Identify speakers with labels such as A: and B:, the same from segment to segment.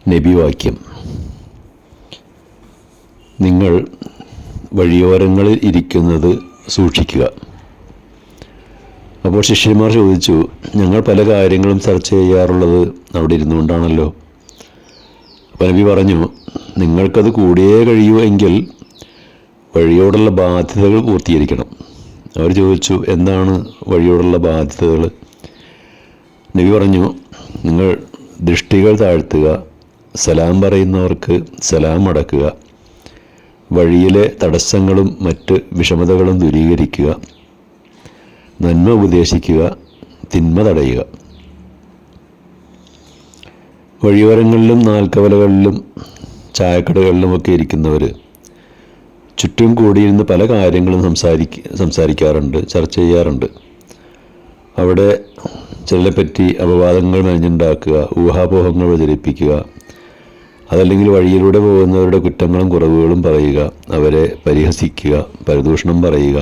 A: നബിവാക്യം: നിങ്ങൾ വഴിയോരങ്ങളിൽ ഇരിക്കുന്നത് സൂക്ഷിക്കുക. അപ്പോൾ ശിഷ്യന്മാർ ചോദിച്ചു, ഞങ്ങൾ പല കാര്യങ്ങളും ചർച്ച ചെയ്യാറുള്ളത് അവിടെ ഇരുന്നുകൊണ്ടാണല്ലോ. അപ്പോൾ നബി പറഞ്ഞു, നിങ്ങൾക്കത് കൂടിയേ കഴിയൂ എങ്കിൽ വഴിയോടുള്ള ബാധ്യതകൾ പൂർത്തീകരിക്കണം. അവർ ചോദിച്ചു, എന്താണ് വഴിയോടുള്ള ബാധ്യതകൾ? നബി പറഞ്ഞു, നിങ്ങൾ ദൃഷ്ടികൾ താഴ്ത്തുക, സലാം പറയുന്നവർക്ക് സലാം അടക്കുക, വഴിയിലെ തടസ്സങ്ങളും മറ്റ് വിഷമതകളും ദൂരീകരിക്കുക, നന്മ ഉപദേശിക്കുക, തിന്മ തടയുക. വഴിയോരങ്ങളിലും നാൽക്കവലകളിലും ചായക്കടകളിലുമൊക്കെ ഇരിക്കുന്നവർ ചുറ്റും കൂടിയിരുന്ന് പല കാര്യങ്ങളും സംസാരിക്കാറുണ്ട്, ചർച്ച ചെയ്യാറുണ്ട്. അവിടെ ചിലരെപ്പറ്റി അപവാദങ്ങൾ മെനഞ്ഞുണ്ടാക്കുക, ഊഹാപോഹങ്ങൾ പ്രചരിപ്പിക്കുക, അതല്ലെങ്കിൽ വഴിയിലൂടെ പോകുന്നവരുടെ കുറ്റങ്ങളും കുറവുകളും പറയുക, അവരെ പരിഹസിക്കുക, പരദൂഷണം പറയുക,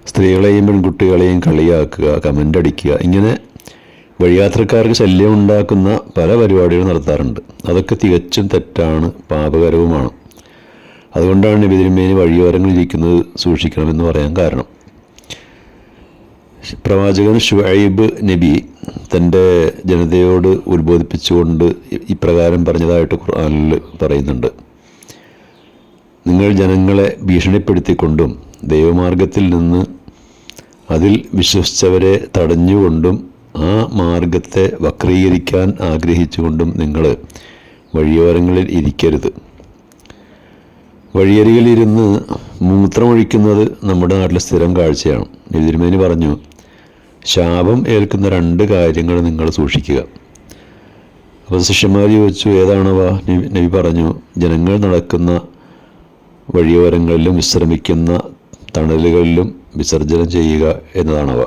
A: സ്ത്രീകളെയും പെൺകുട്ടികളെയും കളിയാക്കുക, കമൻ്റ് അടിക്കുക, ഇങ്ങനെ വഴിയാത്രക്കാർക്ക് ശല്യം ഉണ്ടാക്കുന്ന പല പരിപാടികളും നടത്താറുണ്ട്. അതൊക്കെ തികച്ചും തെറ്റാണ്, പാപകരവുമാണ്. അതുകൊണ്ടാണ് നബി തിരുമേനി വഴിയോരങ്ങളിൽ ഇരിക്കുന്നത് സൂക്ഷിക്കണമെന്ന് പറയാൻ കാരണം. പ്രവാചകൻ ശുഐബ് നബി തൻ്റെ ജനതയോട് ഉത്ബോധിപ്പിച്ചുകൊണ്ട് ഇപ്രകാരം പറഞ്ഞതായിട്ട് ഖുർആനിൽ പറയുന്നുണ്ട്: നിങ്ങൾ ജനങ്ങളെ ഭീഷണിപ്പെടുത്തിക്കൊണ്ടും ദൈവമാർഗത്തിൽ നിന്ന് അതിൽ വിശ്വസിച്ചവരെ തടഞ്ഞുകൊണ്ടും ആ മാർഗത്തെ വക്രീകരിക്കാൻ ആഗ്രഹിച്ചുകൊണ്ടും നിങ്ങൾ വഴിയോരങ്ങളിൽ ഇരിക്കരുത്. വഴിയരികിലിരുന്ന് മൂത്രമൊഴിക്കുന്നത് നമ്മുടെ നാട്ടിലെ സ്ഥിരം കാഴ്ചയാണ്. നബി തിരുമേനി പറഞ്ഞു, ശാപം ഏൽക്കുന്ന 2 കാര്യങ്ങൾ നിങ്ങൾ സൂക്ഷിക്കുക. അപ്പോൾ ശിഷ്യന്മാർ ചോദിച്ചു, ഏതാണവ? നബി പറഞ്ഞു, ജനങ്ങൾ നടക്കുന്ന വഴിയോരങ്ങളിലും വിശ്രമിക്കുന്ന തണലുകളിലും വിസർജനം ചെയ്യുക എന്നതാണവ.